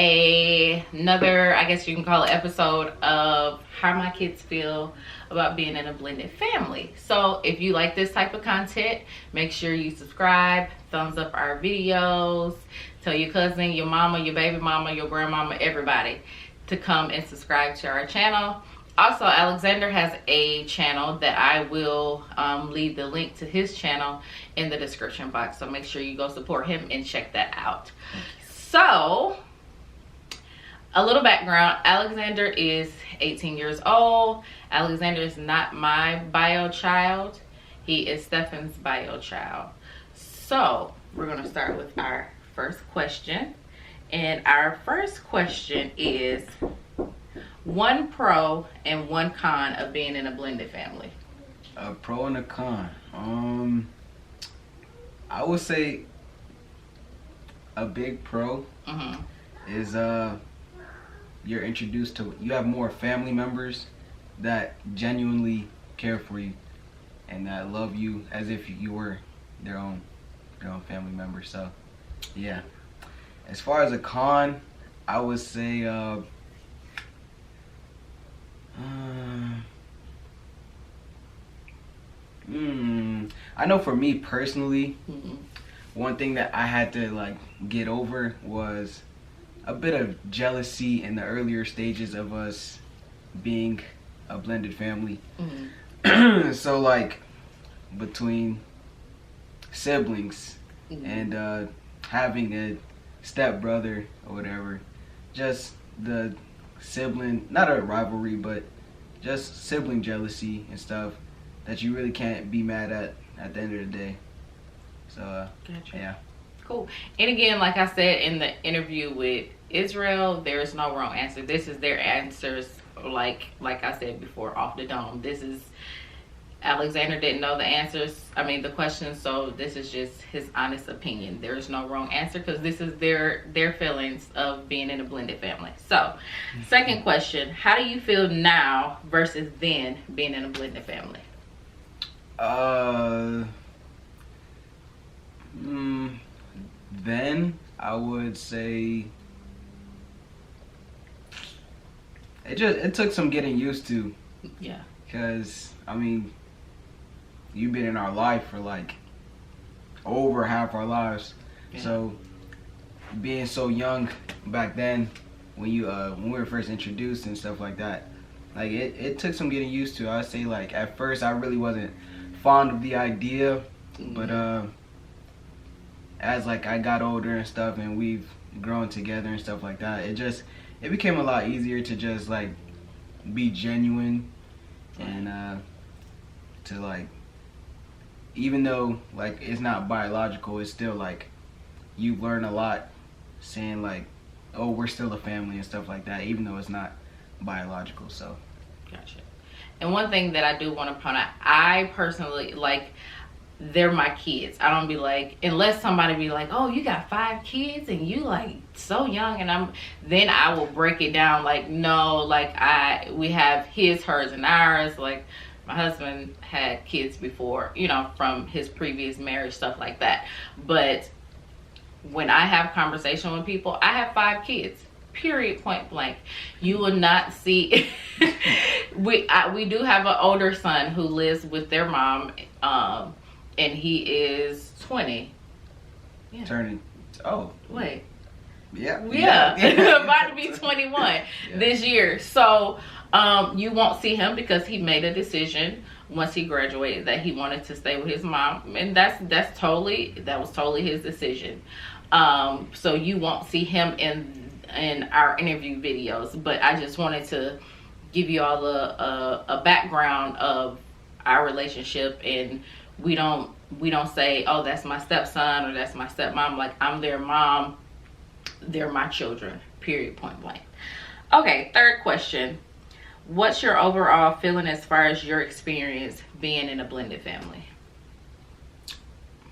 another, I guess you can call it, episode of how my kids feel about being in a blended family. So if you like this type of content, make sure you subscribe, thumbs up our videos, tell your cousin, your mama, your baby mama, your grandmama, everybody to come and subscribe to our channel. Also, Alexander has a channel that I will leave the link to his channel in the description box. So make sure you go support him and check that out. So, a little background. Alexander is 18 years old. Alexander is not my bio child. He is Stefan's bio child. So, we're going to start with our first question. And our first question is, one pro and one con of being in a blended family. A pro and a con. I would say a big pro is you're introduced to, you have more family members that genuinely care for you and that love you as if you were their own family member. So yeah. As far as a con, I would say I know for me personally, one thing that I had to like get over was a bit of jealousy in the earlier stages of us being a blended family. So like between siblings and having a stepbrother or whatever, just the sibling, not a rivalry, but just sibling jealousy and stuff that you really can't be mad at the end of the day. So Gotcha. Yeah. Cool. And again, like I said in the interview with Israel, there is no wrong answer. This is their answers, like I said before, off the dome. This is, Alexander didn't know the answers, the questions, so this is just his honest opinion. There is no wrong answer because this is their feelings of being in a blended family. So, second question, how do you feel now versus then being in a blended family? Then I would say it took some getting used to. Yeah. Because you've been in our life for like over half our lives. Yeah. So being so young back then when we were first introduced and stuff like that, like it took some getting used to. I'd say like at first I really wasn't fond of the idea, but as like I got older and stuff and we've grown together and stuff like that, it became a lot easier to just like be genuine and to like, even though like it's not biological, it's still like you learn a lot saying like, oh, we're still a family and stuff like that, even though it's not biological. So gotcha. And one thing that I do want to point out, I personally, like, they're my kids. I don't be like, unless somebody be like, oh, you got 5 kids and you like so young, and then I will break it down like, no, like we have his, hers, and ours. Like my husband had kids before, from his previous marriage, stuff like that. But when I have conversation with people, I have 5 kids. Period, point blank. You will not see. we do have an older son who lives with their mom, and he is 20. Yeah. Turning. Oh. Wait. Yeah. About to be 21 this year. So you won't see him because he made a decision once he graduated that he wanted to stay with his mom, and that was totally his decision. So you won't see him in our interview videos, but I just wanted to give you all a background of our relationship, and we don't say, oh, that's my stepson or that's my stepmom. Like, I'm their mom, they're my children, period, point blank. Okay, third question, what's your overall feeling as far as your experience being in a blended family?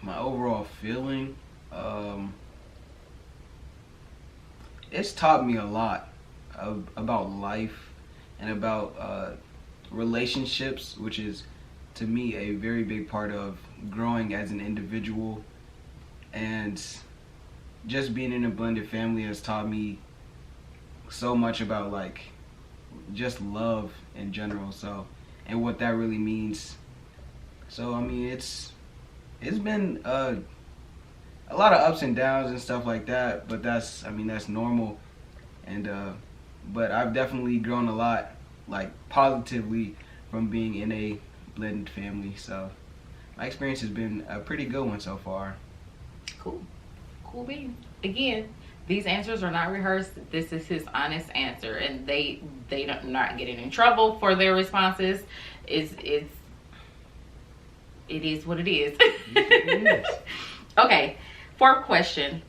My overall feeling, it's taught me a lot about life and about relationships, which is to me a very big part of growing as an individual. And just being in a blended family has taught me so much about like just love in general. So, and what that really means. So I mean, it's been a lot of ups and downs and stuff like that. But that's normal. And but I've definitely grown a lot, like positively, from being in a blended family. So my experience has been a pretty good one so far. Cool bean. Again, these answers are not rehearsed. This is his honest answer, and they don't not getting in trouble for their responses. It is what it is. Okay, fourth question.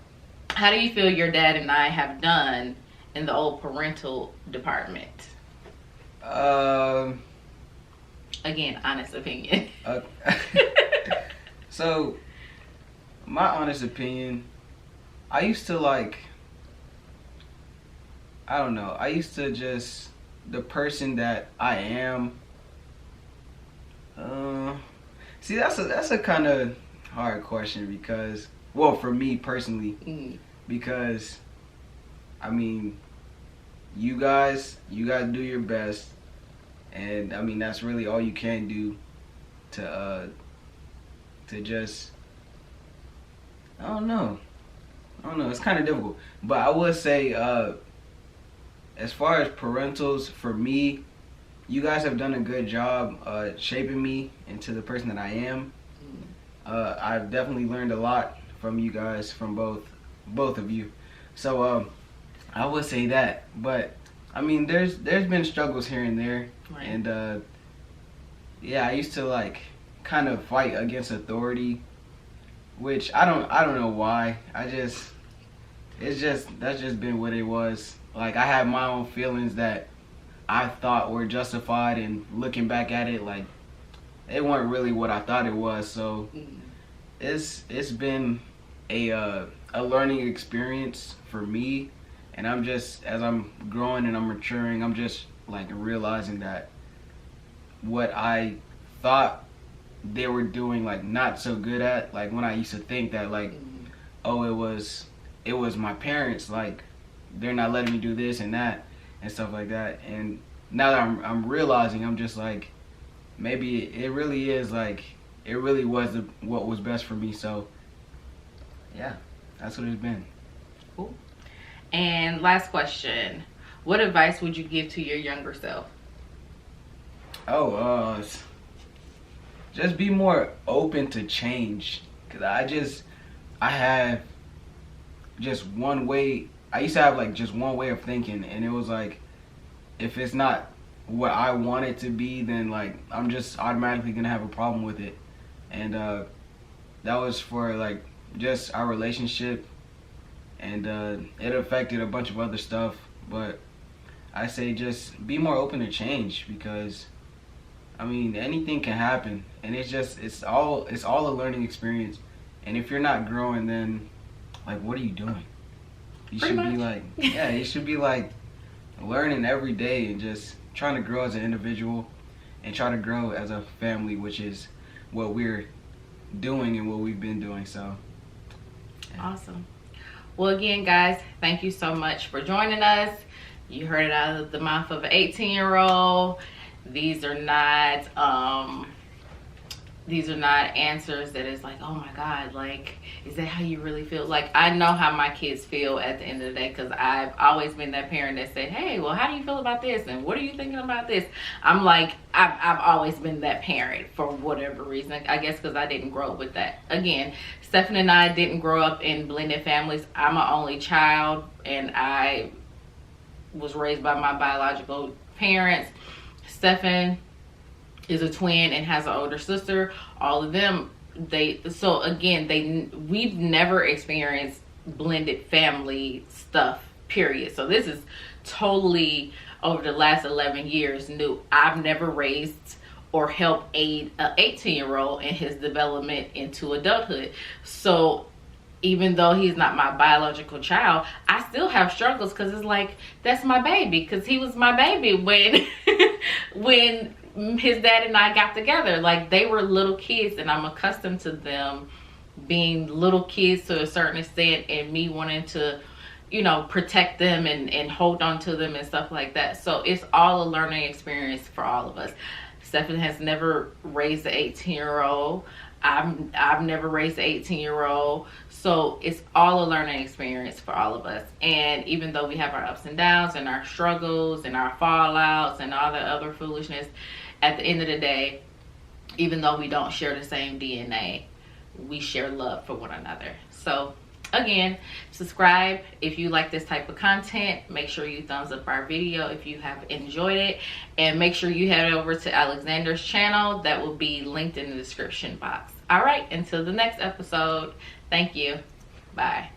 How do you feel your dad and I have done in the old parental department? Again, honest opinion. So, my honest opinion, I used to like, I don't know, I used to just, the person that I am, see, that's a kind of hard question because, well, for me personally, because, I mean, you guys do your best, and I mean, that's really all you can do to just, I don't know, it's kind of difficult, but I would say, as far as parentals, for me, you guys have done a good job shaping me into the person that I am. I've definitely learned a lot from you guys, from both of you. So I would say that. But I mean, there's been struggles here and there, right. And yeah, I used to like kind of fight against authority, which I don't know why. That's just been what it was. Like, I had my own feelings that I thought were justified, and looking back at it, like, it weren't really what I thought it was. So it's been a learning experience for me, and I'm just, as I'm growing and I'm maturing, I'm just like realizing that what I thought they were doing like not so good at, like when I used to think that like, oh, it was my parents, like they're not letting me do this and that and stuff like that. And now that I'm realizing, I'm just like, maybe it really is like, it really was what was best for me. So yeah, that's what it's been. Cool. And last question, what advice would you give to your younger self? Oh, just be more open to change. Cause I have just one way. I used to have like just one way of thinking, and it was like, if it's not what I want it to be, then like I'm just automatically gonna have a problem with it. And that was for like just our relationship, and it affected a bunch of other stuff. But I say just be more open to change, because I mean, anything can happen, and it's all a learning experience. And if you're not growing, then like, what are you doing? You should be like, yeah, you should be like learning every day and just trying to grow as an individual and try to grow as a family, which is what we're doing and what we've been doing. So yeah. Awesome. Well, again, guys, thank you so much for joining us. You heard it out of the mouth of an 18-year-old. These are not answers that is like, oh my God, like, is that how you really feel? Like, I know how my kids feel at the end of the day, because I've always been that parent that said, hey, well, how do you feel about this? And what are you thinking about this? I'm like, I've always been that parent for whatever reason. I guess because I didn't grow up with that. Again, Stephen and I didn't grow up in blended families. I'm an only child, and I was raised by my biological parents. Stephen is a twin and has an older sister. All of them, we've never experienced blended family stuff, period. So this is totally, over the last 11 years, new. I've never raised or helped aid an 18-year-old in his development into adulthood. So even though he's not my biological child, I still have struggles, because it's like, that's my baby, because he was my baby when when his dad and I got together. Like, they were little kids, and I'm accustomed to them being little kids to a certain extent, and me wanting to you know, protect them and hold on to them and stuff like that. So it's all a learning experience for all of us. Stephen has never raised an 18-year-old. I've never raised an 18-year-old. So it's all a learning experience for all of us. And even though we have our ups and downs and our struggles and our fallouts and all the other foolishness, at the end of the day, even though we don't share the same DNA, we share love for one another. So again, subscribe if you like this type of content. Make sure you thumbs up our video if you have enjoyed it, and make sure you head over to Alexander's channel. That will be linked in the description box. All right, until the next episode, thank you. Bye.